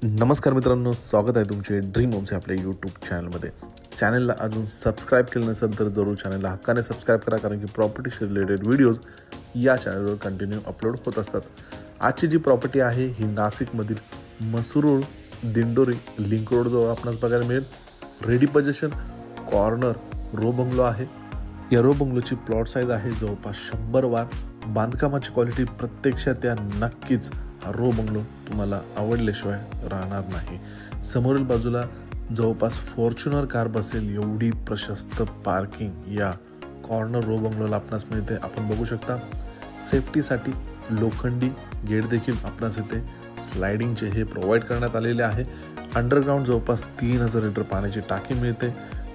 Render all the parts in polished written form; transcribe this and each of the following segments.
नमस्कार मित्रांनो, स्वागत आहे तुमचे ड्रीम होमचे आपल्या यूट्यूब चॅनलमध्ये. चॅनलला अजून सबस्क्राईब केलं नसेल तर जरूर चॅनलला हक्काने सबस्क्राईब करा, कारण की प्रॉपर्टीशी रिलेटेड व्हिडिओज या चॅनलवर कंटिन्यू अपलोड होत असतात. आजची जी प्रॉपर्टी आहे ही नाशिकमधील मसरूळ दिंडोरी लिंक रोडजवळ आपणास बघायला मिळेल. Ready position corner row bungalow आहे. या रो बंगलोची प्लॉट साईज आहे जवळपास 100 वार. बांधकामाची क्वालिटी प्रत्यक्षात या नक्कीच हा रो बंगलो तुम्हाला आवडल्याशिवाय राहणार नाही. समोरील बाजूला जवळपास फॉर्च्युनर कार बसेल एवढी प्रशस्त पार्किंग या कॉर्नर रो बंगलोला आपणास मिळते. आपण बघू शकता सेफ्टीसाठी लोखंडी गेट देखील आपणास इथे स्लायडिंगचे हे प्रोव्हाइड करण्यात आलेले आहे. अंडरग्राऊंड जवळपास 3000 लिटर पाण्याची टाकी मिळते.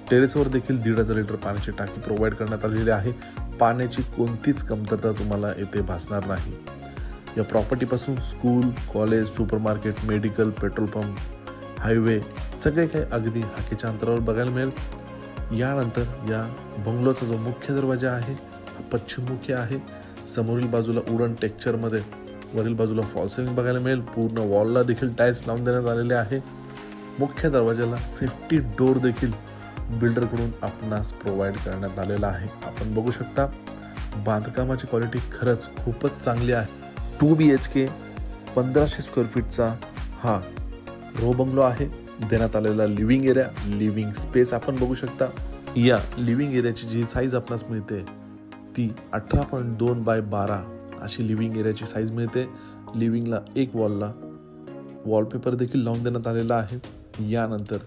टेरेसवर देखील 1500 लिटर पाण्याची टाकी प्रोव्हाइड करण्यात आलेली आहे. पाण्याची कोणतीच कमतरता तुम्हाला येथे भासणार नाही. या प्रॉपर्टीपासून school, college, supermarket, medical, petrol pump, highway सगळे काही अगदी हाकेच्या अंतरावर बघायला मिळेल. यानंतर या बंगलोचा जो मुख्य दरवाजा आहे हा पश्चिममुखी आहे. समोरील बाजूला वुडन टेक्स्चरमध्ये वरील बाजूला फॉल सिलिंग बघायला मिळेल. पूर्ण वॉलला देखील टाईल्स लावून देण्यात आलेले आहे. मुख्य दरवाजाला सेफ्टी डोर देखील बिल्डरकडून आपणास प्रोव्हाइड करण्यात आलेला आहे. आपण बघू शकता बांधकामाची क्वालिटी खरंच खूपच चांगली आहे. 2 BHK 1500 स्क्वेअर फीटचा हा रो बंगलो आहे. देण्यात आलेला लिव्हिंग एरिया, लिव्हिंग स्पेस आपण बघू शकता. या लिव्हिंग एरियाची जी साईज आपणास मिळते ती 18.2 बाय 12 अशी लिव्हिंग एरियाची साईज मिळते. लिव्हिंगला एक वॉलला वॉलपेपर देखील लावून देण्यात आलेला आहे. यानंतर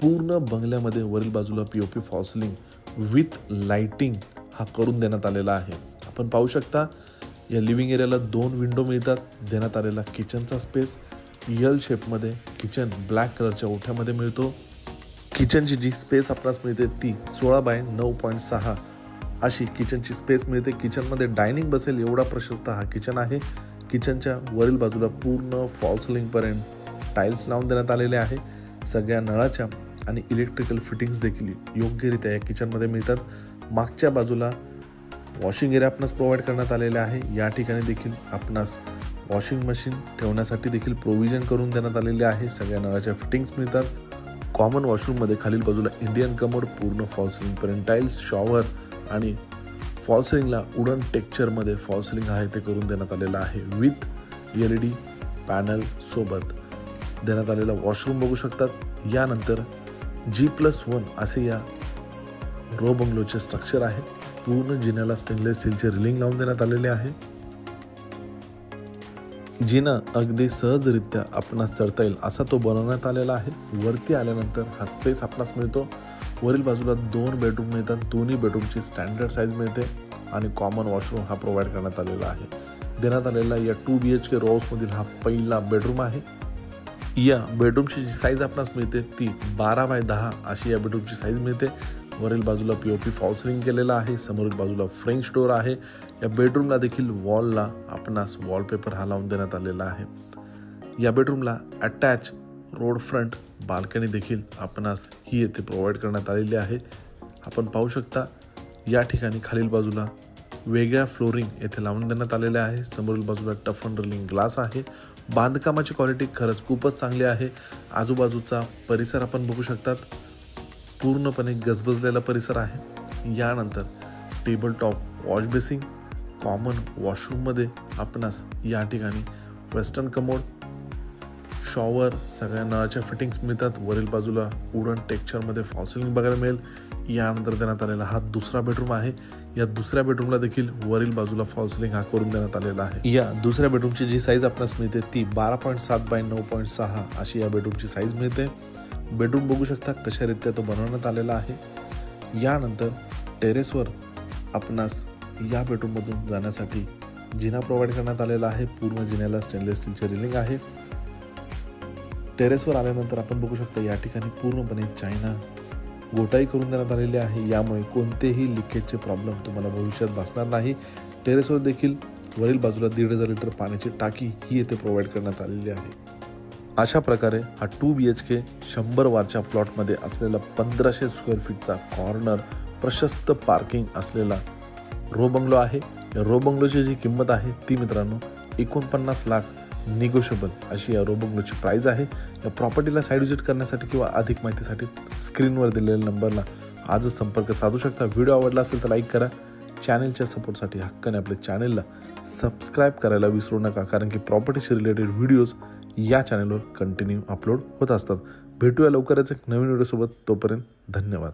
पूर्ण बंगल्यामध्ये वरील बाजूला POP fall ceiling with lighting हा करून देण्यात आलेला आहे. आपण पाहू शकता या लिव्हिंग एरियाला 2 विंडो मिळतात. देण्यात आलेला किचनचा स्पेस यल शेपमध्ये किचन ब्लॅक कलरच्या ओठ्यामध्ये मिळतो. किचनची जी स्पेस आपणास मिळते ती 16 बाय 9.6 अशी किचनची स्पेस मिळते. किचनमध्ये डायनिंग बसेल एवढा प्रशस्त हा किचन आहे. किचनच्या वरील बाजूला पूर्ण फॉल सिलिंगपर्यंत टाईल्स लावून देण्यात आलेले आहे. सगळ्या नळाच्या आणि इलेक्ट्रिकल फिटिंग्स देखील योग्यरित्या या किचनमध्ये मिळतात. मागच्या बाजूला वॉशिंग एरिया आपणास प्रोव्हाइड करण्यात आलेले आहे. या ठिकाणी देखील आपणास वॉशिंग मशीन ठेवण्यासाठी देखील प्रोव्हिजन करून देण्यात आलेले आहे. सगळ्या नळाच्या फिटिंग्स मिळतात. कॉमन वॉशरूममध्ये खालील बाजूला इंडियन कमोड, पूर्ण फॉल सिलिंगपर्यंत टाईल्स, शॉवर आणि फॉल सिलिंगला वुडन टेक्स्चरमध्ये फॉल सिलिंग आहे ते करून देण्यात आलेलं आहे. विथ LED पॅनल सोबत देण्यात आलेला वॉशरूम बघू शकतात. यानंतर G+1 असे या रो बंगलोचे स्ट्रक्चर आहे. पूर्ण जिन्याला स्टेनलेस स्टीलचे रिलिंग लावून देण्यात आलेले आहे. जिना अगदी सहजरित्या आपणास चढता येईल असा तो बनवण्यात आलेला आहे. वरती आल्यानंतर हा स्पेस आपणास मिळतो. वरील बाजूला 2 बेडरूम मिळतात. दोन्ही बेडरूमची स्टँडर्ड साईज मिळते आणि कॉमन वॉशरूम हा प्रोव्हाइड करण्यात आलेला आहे. देण्यात आलेला या 2 BHK रो हाऊसमधील हा पहिला बेडरूम आहे. या बेडरूमची जी साईज आपणास मिळते ती 12 बाय 10 अशी या बेडरूमची साईज मिळते. वरील बाजूला POP फॉल सिलिंग केलेला आहे. समोरील बाजूला फ्रेंच डोर आहे. या बेडरूमला देखील वॉलला आपणास वॉलपेपर हा लावून देण्यात आलेला आहे. या बेडरूमला अटॅच रोड फ्रंट बाल्कनी देखील आपणास ही येथे प्रोव्हाइड करण्यात आलेली आहे. आपण पाहू शकता या ठिकाणी खालील बाजूला वेगळ्या फ्लोरिंग येथे लावून देण्यात आलेले आहे. समोरील बाजूला टफ अँड रोलिंग ग्लास आहे. बांधकामाची क्वालिटी खरंच खूपच चांगली आहे. आजूबाजूचा परिसर आपण बघू शकतात. पूर्णपणे गजबजलेला परिसर आहे. यानंतर table top wash basin, common वॉशरूममध्ये आपणास या ठिकाणी वेस्टर्न कमोड, शॉवर, सगळ्या नळाच्या फिटिंग्स मिळतात. वरील बाजूला वुडन टेक्स्चरमध्ये फॉल सिलिंग बघायला मिळेल. यानंतर देण्यात आलेला हा दुसरा बेडरूम आहे. या दुसऱ्या बेडरूमला देखील वरील बाजूला फॉल सिलिंग हा करून देण्यात आलेला आहे. या दुसऱ्या बेडरूमची जी साईज आपणास मिळते ती 12.7 बाय 9.6 अशी या बेडरूमची साईज मिळते. बेडरूम बघू शकता कशारित्या तो बनवण्यात आलेला आहे. यानंतर टेरेसवर आपणास या बेडरूममधून जाण्यासाठी जिना प्रोव्हाइड करण्यात आलेला आहे. पूर्ण जिन्याला स्टेनलेस स्टीलचे रिलिंग आहे. टेरेसवर आल्यानंतर आपण बघू शकता या ठिकाणी पूर्णपणे चायना गोटाई करून देण्यात आलेली आहे. यामुळे कोणतेही लिकेजचे प्रॉब्लेम तुम्हाला भविष्यात भासणार नाही. टेरेसवर देखील वरील बाजूला 1500 लिटर पाण्याची टाकी ही येथे प्रोव्हाइड करण्यात आलेली आहे. अशा प्रकारे हा 2 BHK 100 वारच्या प्लॉटमध्ये असलेला 1500 स्क्वेअर फीटचा कॉर्नर प्रशस्त पार्किंग असलेला रो बंगलो आहे. या रो बंगलोची जी किंमत आहे ती मित्रांनो 49 लाख निगोशिएबल अशी या रो बंगलोची प्राईज आहे। या प्रॉपर्टीला साईट व्हिजिट करण्यासाठी किंवा अधिक माहितीसाठी स्क्रीनवर दिलेल्या नंबरला आजच संपर्क साधू शकता। व्हिडिओ आवडला असेल तर लाईक करा। चॅनलच्या सपोर्टसाठी हक्काने आपल्या चॅनलला सबस्क्राईब करायला विसरू नका, कारण की प्रॉपर्टीशी रिलेटेड व्हिडिओज या चॅनलवर कंटिन्यू अपलोड होत असतात। भेटूया लवकरच एक नवीन व्हिडिओसोबत, तोपर्यंत धन्यवाद।